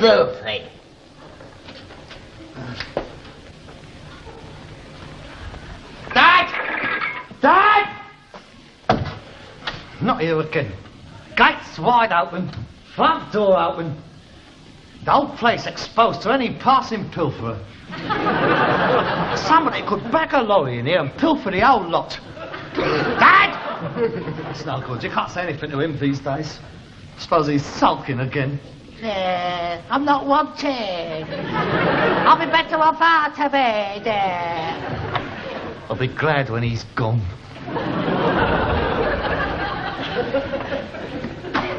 filthy. Dad! Dad! Not here again. Gates wide open, front door open. The whole place exposed to any passing pilferer. Somebody could back a lorry in here and pilfer the whole lot. Dad! It's no good. You can't say anything to him these days. Suppose he's sulking again. I'm not wanted. I'll be better off out of it. I'll be glad when he's gone.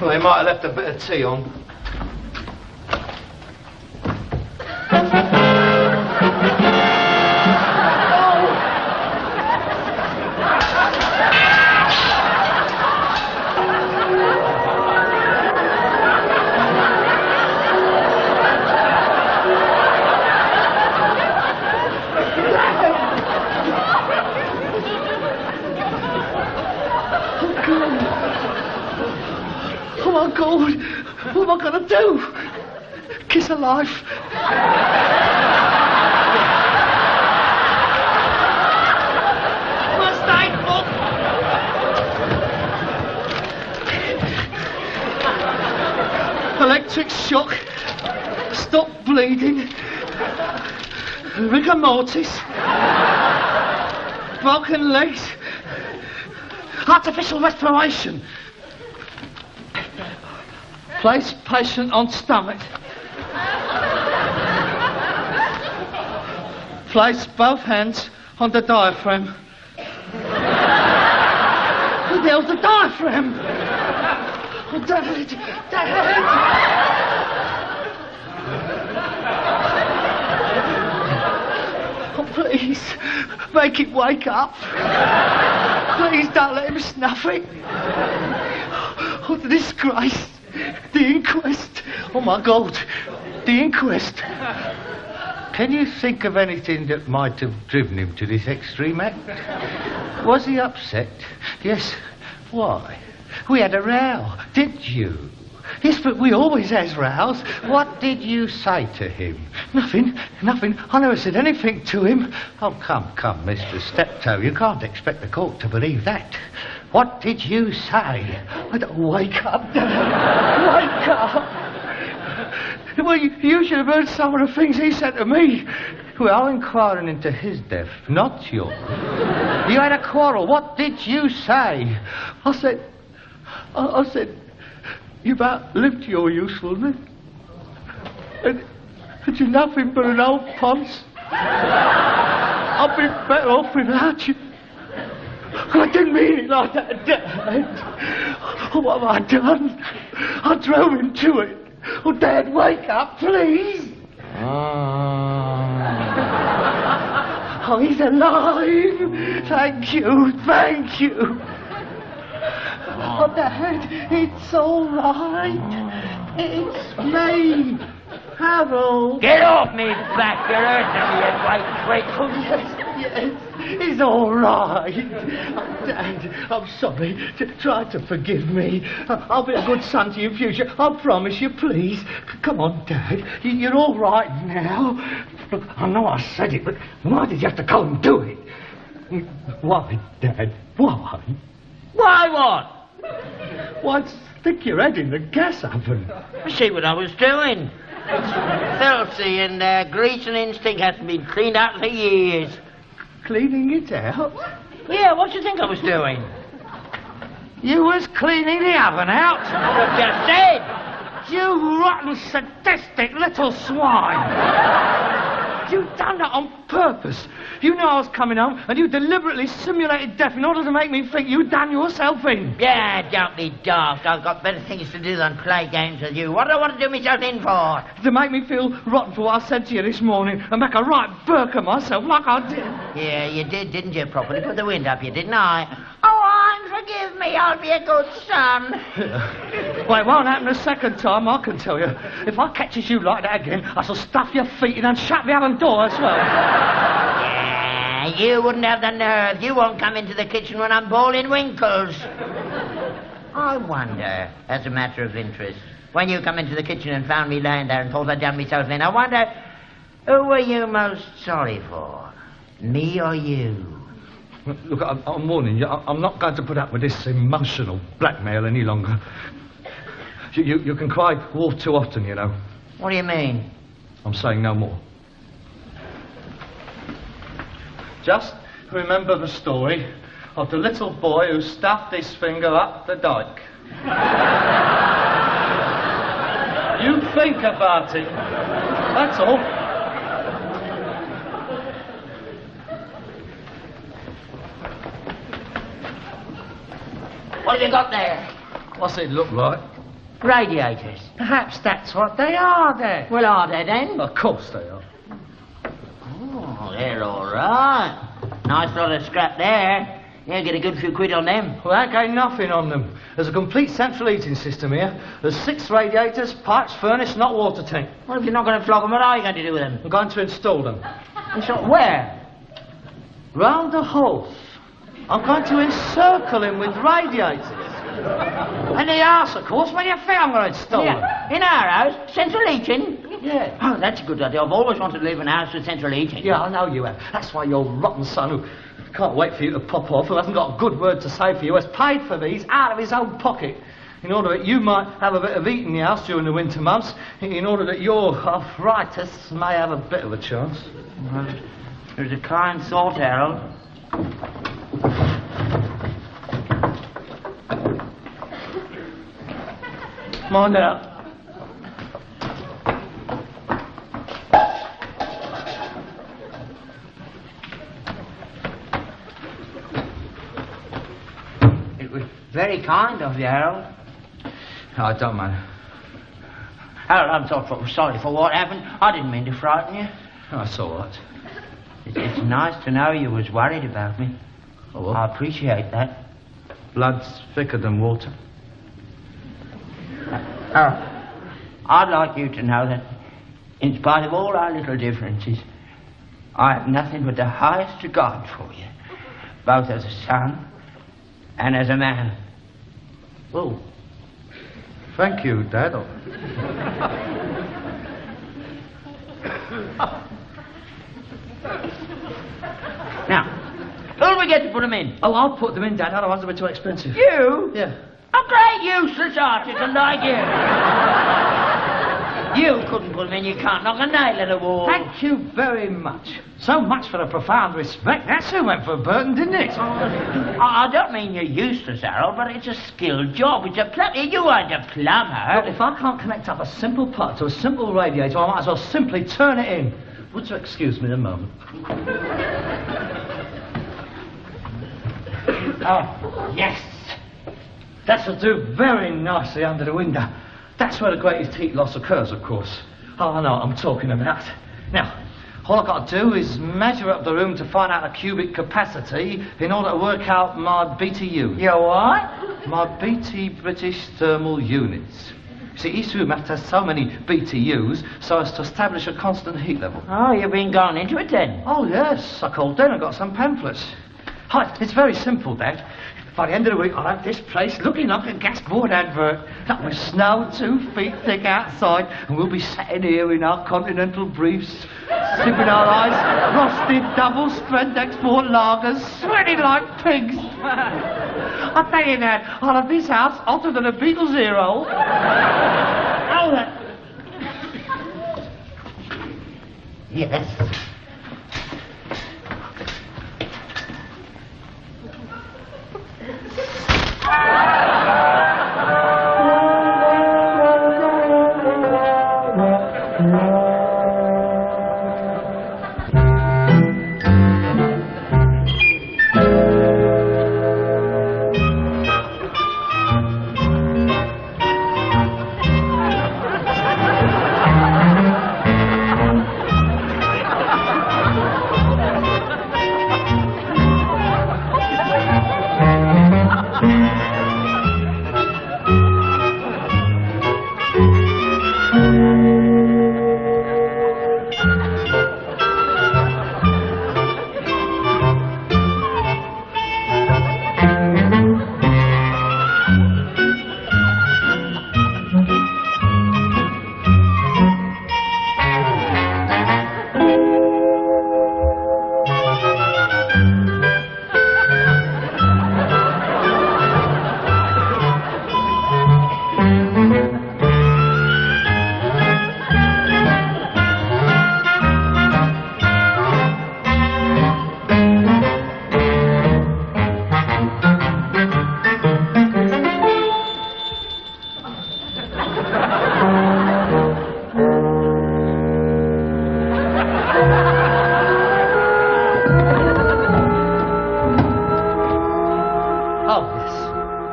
Well, he might have left a bit of tea on. Oh, God. What am I going to do? Kiss her life. Electric shock. Stop bleeding. Rigor mortis. Broken legs. Artificial respiration. Place patient on stomach. Place both hands on the diaphragm. Who the hell's the diaphragm? Oh, Dad! Dad! Oh, please, make it wake up. Please don't let him snuff it. Oh, the disgrace. The inquest. Oh, my God. The inquest. Can you think of anything that might have driven him to this extreme act? Was he upset? Yes. Why? We had a row, didn't you? Yes, but we always has rows. What did you say to him? Nothing. I never said anything to him. Oh, come, Mr. Steptoe. You can't expect the court to believe that. What did you say? I don't... Wake up, Dad. Wake up. Well, you should have heard some of the things he said to me. Well, I'm inquiring into his death, not yours. You had a quarrel. What did you say? I said, you've outlived your usefulness. And you're nothing but an old ponce. I've been better off without you. I didn't mean it like that, Dad. Oh, what have I done? I drove him to it. Oh, Dad, wake up, please. Oh, he's alive. Thank you. Oh, Dad, it's all right. It's me, Harold. Get off me back, you're hurting me, you great. Yes, it's all right. Oh, Dad, I'm sorry. Try to forgive me. I'll be a good son to you in future. I promise you, please. Come on, Dad. You're all right now. Look, I know I said it, but why did you have to go and do it? Why, Dad? Why? Why what? Why, stick your head in the gas oven. See what I was doing. It's filthy and grease and instinct hasn't been cleaned out for years. Cleaning it out? Yeah, what do you think I was doing? You was cleaning the oven out? I just said. You rotten, sadistic little swine. You done that on purpose. You know I was coming home, and you deliberately simulated death in order to make me think you'd done yourself in. Yeah, don't be daft. I've got better things to do than play games with you. What do I want to do myself in for? To make me feel rotten for what I said to you this morning, and make a right burk of myself like I did. Yeah, you did, didn't you? Properly put the wind up you, didn't I? Oh, forgive me. I'll be a good son. Well, it won't happen a second time, I can tell you. If I catches you like that again, I shall stuff your feet in and shut the oven door as well. Yeah, you wouldn't have the nerve. You won't come into the kitchen when I'm boiling winkles. I wonder, as a matter of interest, when you come into the kitchen and found me lying there and thought I'd done myself in, I wonder, who were you most sorry for? Me or you? Look, I'm warning you, I'm not going to put up with this emotional blackmail any longer. You can cry wolf too often, you know. What do you mean? I'm saying no more. Just remember the story of the little boy who stuffed his finger up the dike. You think about it. That's all. What have you got there? What's it look like? Radiators. Perhaps that's what they are, then. Well, are they then? Of course they are. Oh, they're all right. Nice lot of scrap there. Yeah, get a good few quid on them. Well, that ain't nothing on them. There's a complete central heating system here. There's 6 radiators, pipes, furnace, and hot water tank. Well, if you're not going to flog them, what are you going to do with them? I'm going to install them. Where? Round the house. I'm going to encircle him with radiators. And the arse, of course. Where do you think I'm going to install them? In our house? Central heating? Yeah. Oh, that's a good idea. I've always wanted to live in a house with central heating. Yeah, I know you have. That's why your rotten son, who can't wait for you to pop off, who hasn't got a good word to say for you, has paid for these out of his own pocket in order that you might have a bit of heat in the house during the winter months, in order that your arthritis may have a bit of a chance. Well, there's a kind thought, Harold. Come on now. It was very kind of you, Harold. I don't mind. Harold, I'm sorry for what happened. I didn't mean to frighten you. Oh, that's all right. It's nice to know you was worried about me. Oh, well. I appreciate that. Blood's thicker than water. I'd like you to know that, in spite of all our little differences, I have nothing but the highest regard for you, both as a son and as a man. Oh. Thank you, Dad. Now, who'll we get to put them in? Oh, I'll put them in, Dad. Otherwise they'll be too expensive. You? Yeah. A great useless article like you. You couldn't put them in. You can't knock a nail at a wall. Thank you very much. So much for the profound respect. That's who went for Burton, didn't it? I don't mean you're useless, Harold, but it's a skilled job. It's a plumber. You aren't a plumber. Look, if I can't connect up a simple part to a simple radiator, I might as well simply turn it in. Would you excuse me a moment? Oh, yes. That'll do very nicely under the window. That's where the greatest heat loss occurs, of course. Oh, I know what I'm talking about. Now, all I've got to do is measure up the room to find out the cubic capacity in order to work out my BTU. Your what? My BT British Thermal Units. See, each room has to have so many BTUs so as to establish a constant heat level. Oh, you've been going into it then? Oh, yes. I called in and got some pamphlets. Hi, it's very simple, Dad. By the end of the week, I'll have this place looking like a gas board advert. That with snow 2 feet thick outside, and we'll be sitting here in our continental briefs, sipping our ice-frosted double-strength export lagers, sweating like pigs. I tell you, Dad, I'll have this house hotter than a Beetle Zero. Yes.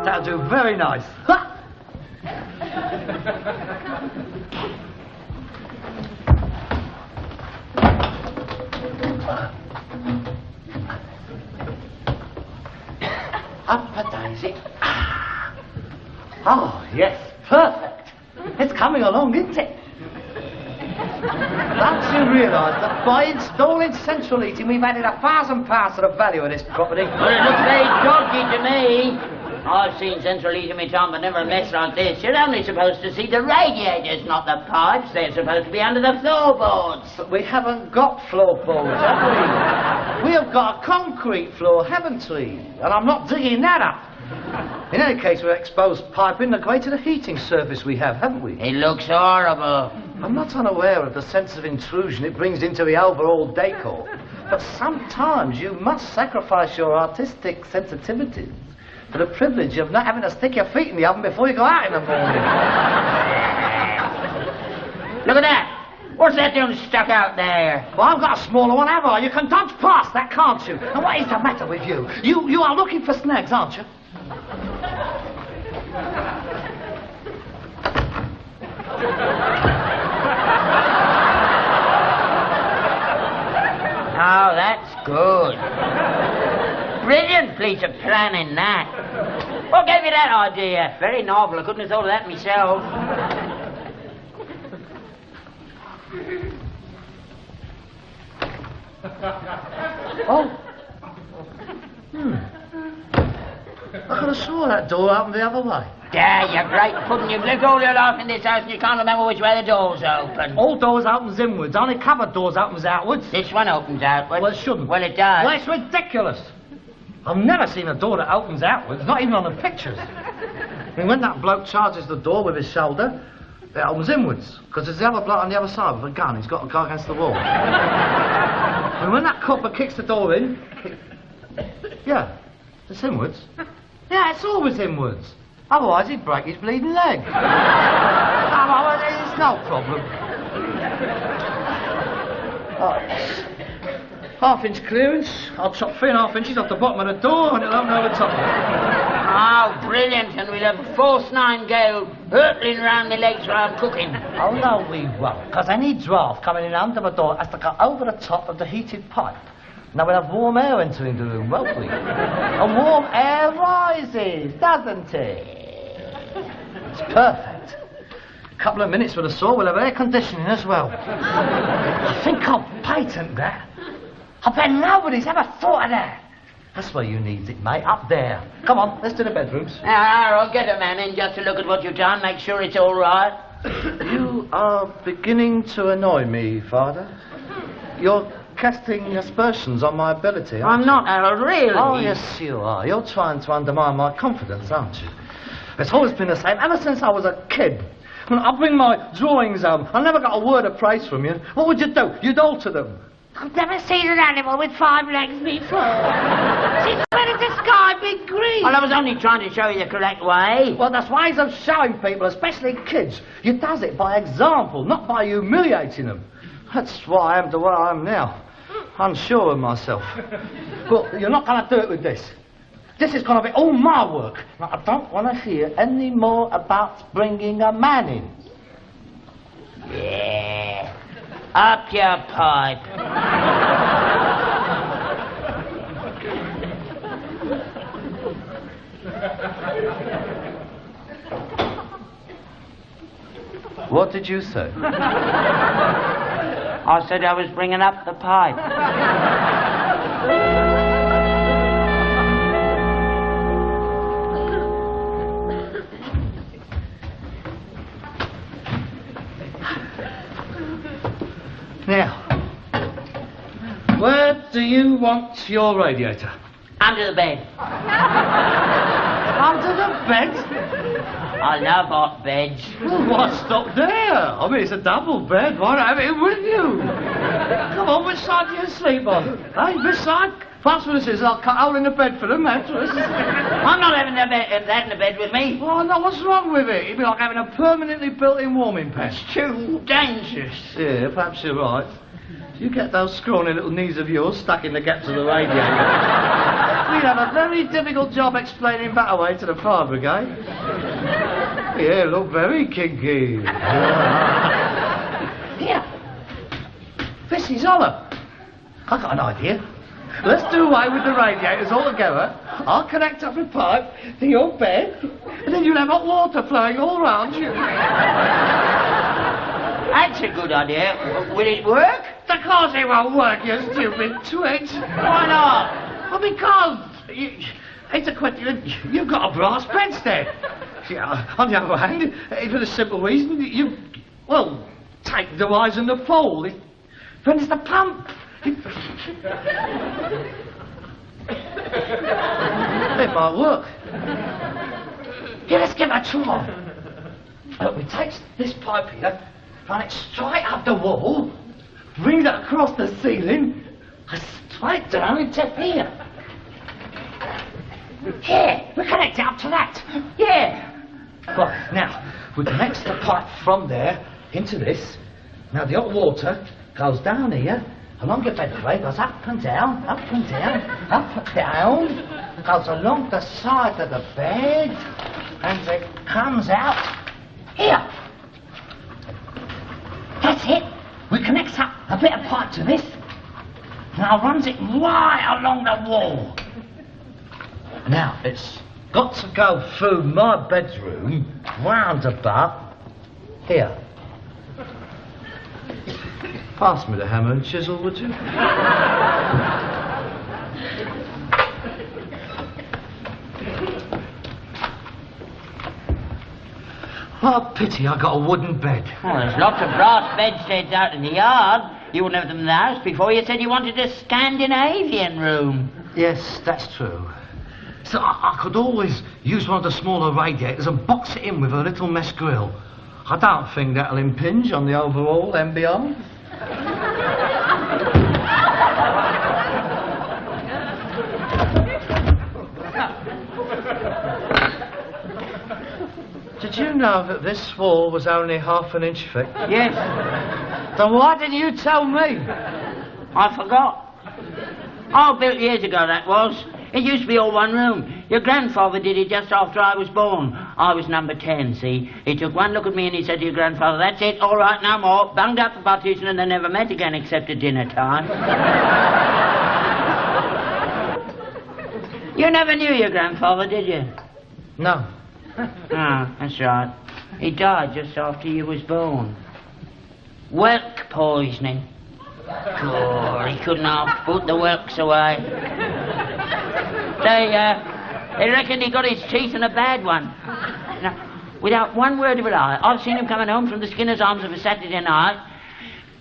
That'll do very nice. Ha! Up a daisy. Oh, yes, perfect. It's coming along, isn't it? Don't you realise that by installing central heating, we've added £1,000 to the value of this property? Well, it looks very dodgy to me. I've seen central heating in my time, but never a mess like this. You're only supposed to see the radiators, not the pipes. They're supposed to be under the floorboards. But we haven't got floorboards, have we? We have got a concrete floor, haven't we? And I'm not digging that up. In any case, we've exposed piping the greater the heating surface we have, haven't we? It looks horrible. I'm not unaware of the sense of intrusion it brings into the overall decor. But sometimes you must sacrifice your artistic sensitivities for the privilege of not having to stick your feet in the oven before you go out in the morning. Look at that. What's that doing stuck out there? Well, I've got a smaller one, have I? You can dodge past that, can't you? And what is the matter with you? You are looking for snags, aren't you? Oh, that's good. Brilliant piece of planning, that. What gave you that idea? Very novel. I couldn't have thought of that myself. Oh. I could have saw that door open the other way. There, you great pudding. You've lived all your life in this house and you can't remember which way the door's open. All doors opens inwards. Only cupboard doors opens outwards. This one opens outwards. Well, it shouldn't. Well, it does. Well, it's ridiculous. I've never seen a door that opens outwards, not even on the pictures. I mean, when that bloke charges the door with his shoulder, it opens inwards, because there's the other bloke on the other side with a gun. He's got to go against the wall. And when that copper kicks the door in, yeah, it's inwards. Yeah, it's always inwards. Otherwise, he'd break his bleeding leg. It's no problem. Oh, half-inch clearance. I'll chop 3.5 inches off the bottom of the door and it'll open over the top of it. Oh, brilliant. And we'll have a force 9 gale hurtling round my legs while I'm cooking. Oh, no, we won't. Because any draft coming in under the door has to go over the top of the heated pipe. Now we'll have warm air entering the room, won't we? And warm air rises, doesn't it? It's perfect. A couple of minutes with the saw, we'll have air conditioning as well. I think I'll patent that. I bet nobody's ever thought of that. That's where you need it, mate, up there. Come on, let's do the bedrooms. I'll get a man in just to look at what you've done, make sure it's all right. You are beginning to annoy me, Father. You're casting aspersions on my ability, aren't I'm not, Harold, really. Oh, yes, you are. You're trying to undermine my confidence, aren't you? It's always been the same, ever since I was a kid. When I bring my drawings home, I never got a word of praise from you. What would you do? You'd alter them. I've never seen an animal with 5 legs before. Since when has the sky been green? Well, I was only trying to show you the correct way. Well, there's ways of showing people, especially kids. You does it by example, not by humiliating them. That's why I am the way I am now. Unsure of myself. But you're not going to do it with this. This is going to be all my work. Now, I don't want to hear any more about bringing a man in. Yeah. Up your pipe. What did you say? I said I was bringing up the pipe. Now, where do you want your radiator? Under the bed. Under the bed? I love hot beds. Well, why stop there? I mean, it's a double bed. Why not have it with you? Come on, which side do you sleep on? Hey, which side? Pass me the scissors, I'll cut a hole in the bed for the mattress. I'm not having that in the bed with me. Oh, no, what's wrong with it? It'd be like having a permanently built-in warming pan. It's too dangerous. Yeah, perhaps you're right. You get those scrawny little knees of yours stuck in the gaps of the radiator. We'd have a very difficult job explaining that away to the fire brigade. Yeah, look very kinky. Here. This is hollow. I got an idea. Let's do away with the radiators altogether. I'll connect up a pipe to your bed, and then you'll have hot water flowing all around you. That's a good idea. Will it work? Of course it won't work, you stupid twit. Why not? Well, because it's a question. You've got a brass bedstead. Yeah, on the other hand, for the simple reason take the rise and the fall. When it's the pump. It might work. Yeah, let's give it a try. Look, we take this pipe here, run it straight up the wall, bring it across the ceiling, and straight down into here. Here, we connect it up to that. Yeah. Right, now, we connect the pipe from there into this. Now, the hot water goes down here, along your bedway, goes up and down, up and down, up and down, goes along the side of the bed, and it comes out here. That's it. We connect up a bit of pipe to this, now runs it right along the wall. Now, it's got to go through my bedroom, round about here. Pass me the hammer and chisel, would you? Oh, pity I got a wooden bed. Oh, there's lots of brass bedsteads out in the yard. You wouldn't have them in the house before. You said you wanted a Scandinavian room. Yes, that's true. So I could always use one of the smaller radiators and box it in with a little mesh grill. I don't think that'll impinge on the overall ambience. Did you know that this wall was only ½ an inch thick? Yes. Then why didn't you tell me? I forgot. Oh, built years ago, that was. It used to be all one room. Your grandfather did it just after I was born. I was number 10, see? He took one look at me and he said to your grandfather, "That's it, all right, no more." Bunged up the partition and they never met again except at dinner time. You never knew your grandfather, did you? No. Ah, that's right. He died just after you was born. Whelk poisoning. God, he couldn't half put the whelks away. They reckoned he got his teeth in a bad one. Now, without one word of a lie, I've seen him coming home from the Skinner's Arms of a Saturday night,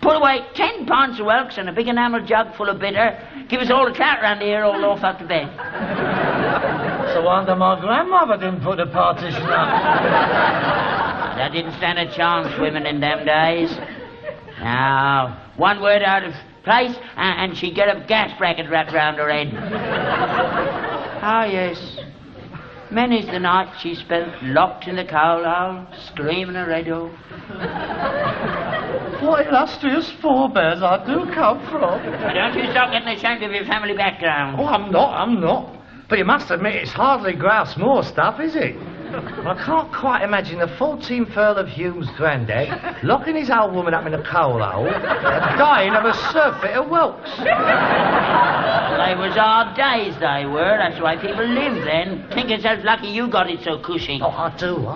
put away 10 pints of whelks and a big enamel jug full of bitter, give us all a clout round here, all off up to bed. So wonder my grandmother didn't put the partition up. I didn't stand a chance, women in them days. Now, one word out of place, and she'd get a gas bracket wrapped round her head. Ah, yes. Many's the night she spent locked in the coal hole, screaming her head off. What illustrious forebears I do come from. Now, don't you stop getting ashamed of your family background. Oh, I'm not. But you must admit it's hardly Grouse Moor stuff, is it? I can't quite imagine the 14th Earl of Hume's granddad locking his old woman up in a coal hole and dying of a surfeit of whelks. They was hard days, they were. That's the way people lived then. Think yourself lucky you got it so cushy. Oh, I do.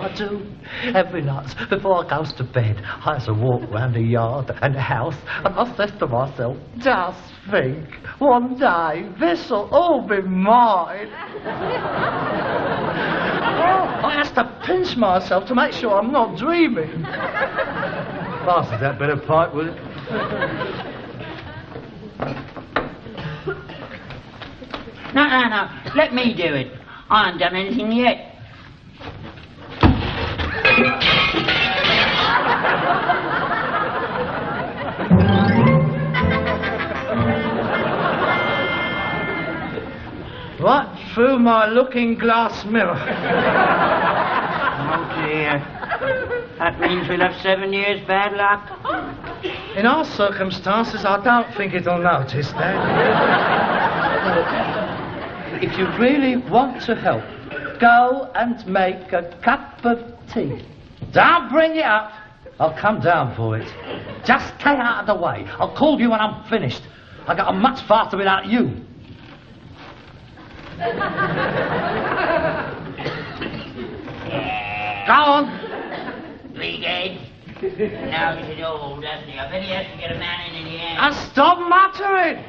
Every night, before I goes to bed, I has a walk round the yard and the house, and I says to myself, just think, one day this'll all be mine. I have to pinch myself to make sure I'm not dreaming. Pass us that bit of pipe, will it? No. Let me do it. I haven't done anything yet. Right through my looking-glass mirror. Oh, dear. That means we'll have 7 years bad luck. In our circumstances, I don't think it'll notice that. if you really want to help, go and make a cup of tea. Don't bring it up. I'll come down for it. Just stay out of the way. I'll call you when I'm finished. I got on much faster without you. Go on. Brigade. Now he's old, doesn't he? I bet he has to get a man in the end. And stop muttering.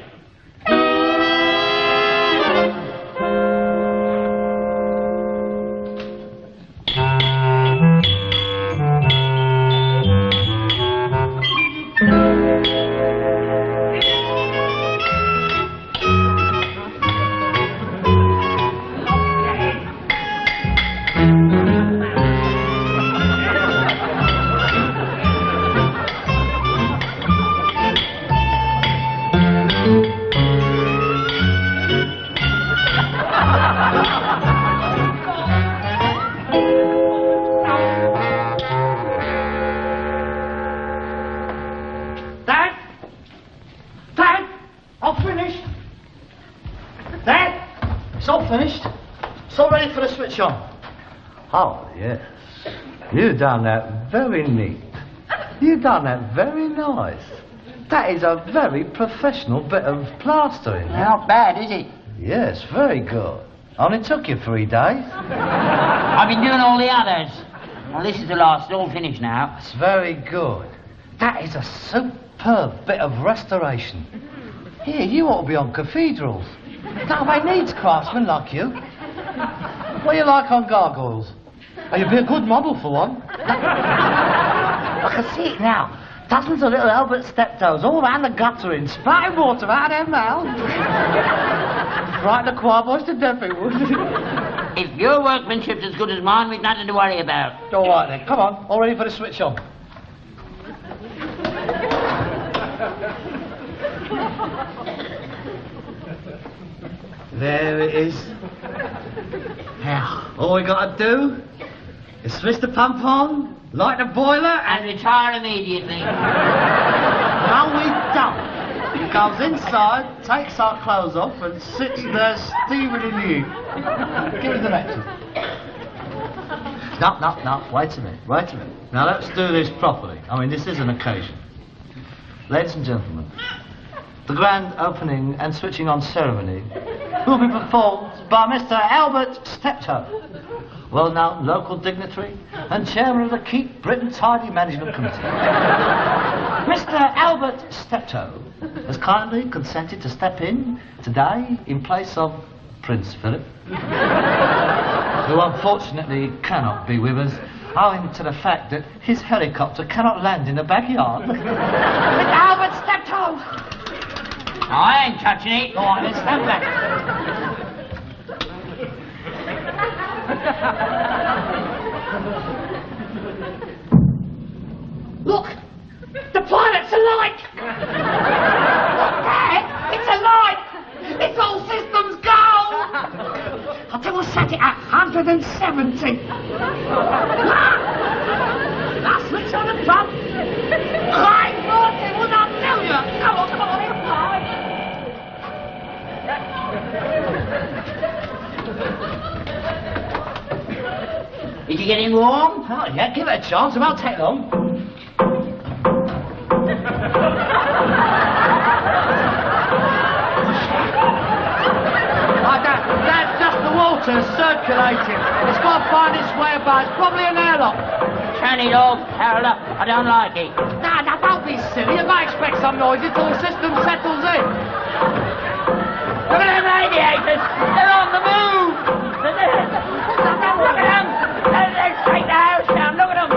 Oh, yes. You done that very neat. You done that very nice. That is a very professional bit of plastering. Not bad, is it? Yes, very good. Only took you 3 days. I've been doing all the others. Well, this is the last. It's all finished now. It's very good. That is a superb bit of restoration. Here, you ought to be on cathedrals. That way needs craftsmen like you. What do you like on gargoyles? Oh, you'd be a good model for one. I can see it now. Dozens of little Albert Steptoes all round the gutter in spouting water out of their mouths. Frighten the choir boys to death, it would. If your workmanship's as good as mine, we've nothing to worry about. All right, then. Come on. All ready for the switch on. There it is. Now, all we got to do is switch the pump on, light the boiler, And retire immediately. now we're done. He comes inside, takes our clothes off, and sits there steaming in the heat. Give us the matches. No, wait a minute. Now let's do this properly. I mean, this is an occasion. Ladies and gentlemen, the grand opening and switching on ceremony will be performed by Mr. Albert Steptoe, well-known local dignitary and chairman of the Keep Britain Tidy Management Committee. Mr. Albert Steptoe has kindly consented to step in today in place of Prince Philip, who unfortunately cannot be with us owing to the fact that his helicopter cannot land in the backyard. Mr. Albert Steptoe! I ain't touching it. Go on, then stand back. Look! The planet's alight! Look there! It's alight! It's all systems go! I think we'll set it at 170. Now switch on the pump. High 40, would I tell you? Come on, inside. Is he getting warm? Oh, yeah, give it a chance. It won't take long. That's just the water circulating. It's got to find its way about. It's probably an airlock. Turn it off, Harold. I don't like it. Now, don't be silly. You might expect some noise until the system settles in. Look at them radiators. They're on the move. Look at them. Let's take the house down. Look at them.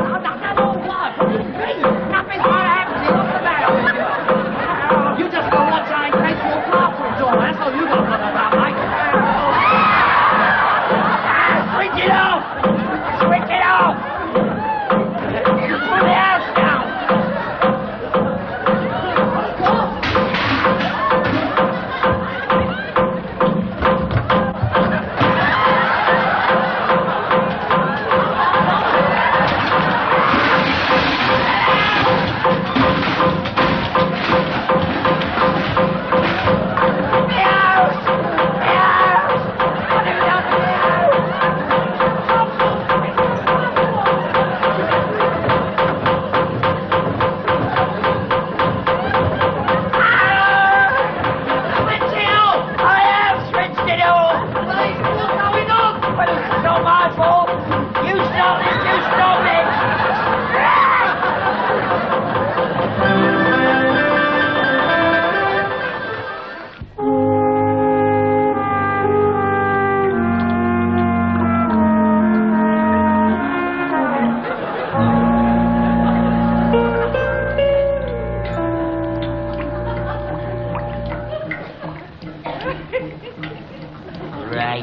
Nothing's going to happen. What's the matter? You just go watch out in case your bathroom door. That's all you got to know about, mate. Switch it off. Switch it off. Put the house down.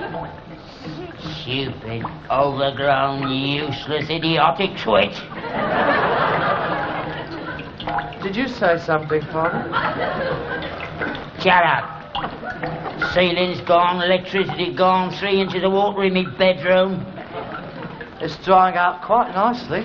right. Stupid, overgrown, useless, idiotic twit. Did you say something, Father? Shut up. Ceiling's gone, electricity gone, 3 inches of water in my bedroom. It's drying out quite nicely.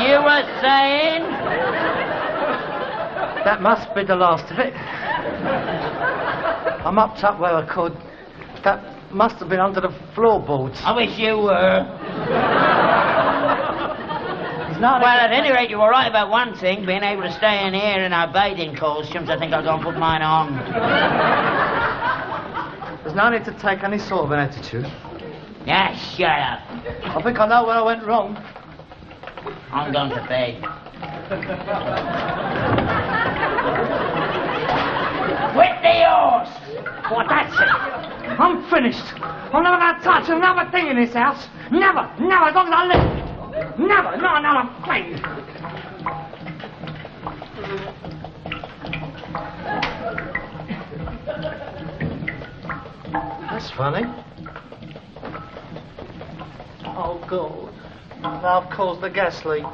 You were saying? That must be the last of it. I mopped up where I could. That must have been under the floorboards. I wish you were. Well, At any rate, you were right about one thing, being able to stay in here in our bathing costumes. I think I'll go and put mine on. there's no need to take any sort of an attitude. Yeah, shut up. I think I know where I went wrong. I'm going to bed. With the horse! Well, that's it. I'm finished. I'm never going to touch another thing in this house. Never, never, as long as I live. Never, not another thing. That's funny. Oh, God. Now I've caused the gas leak.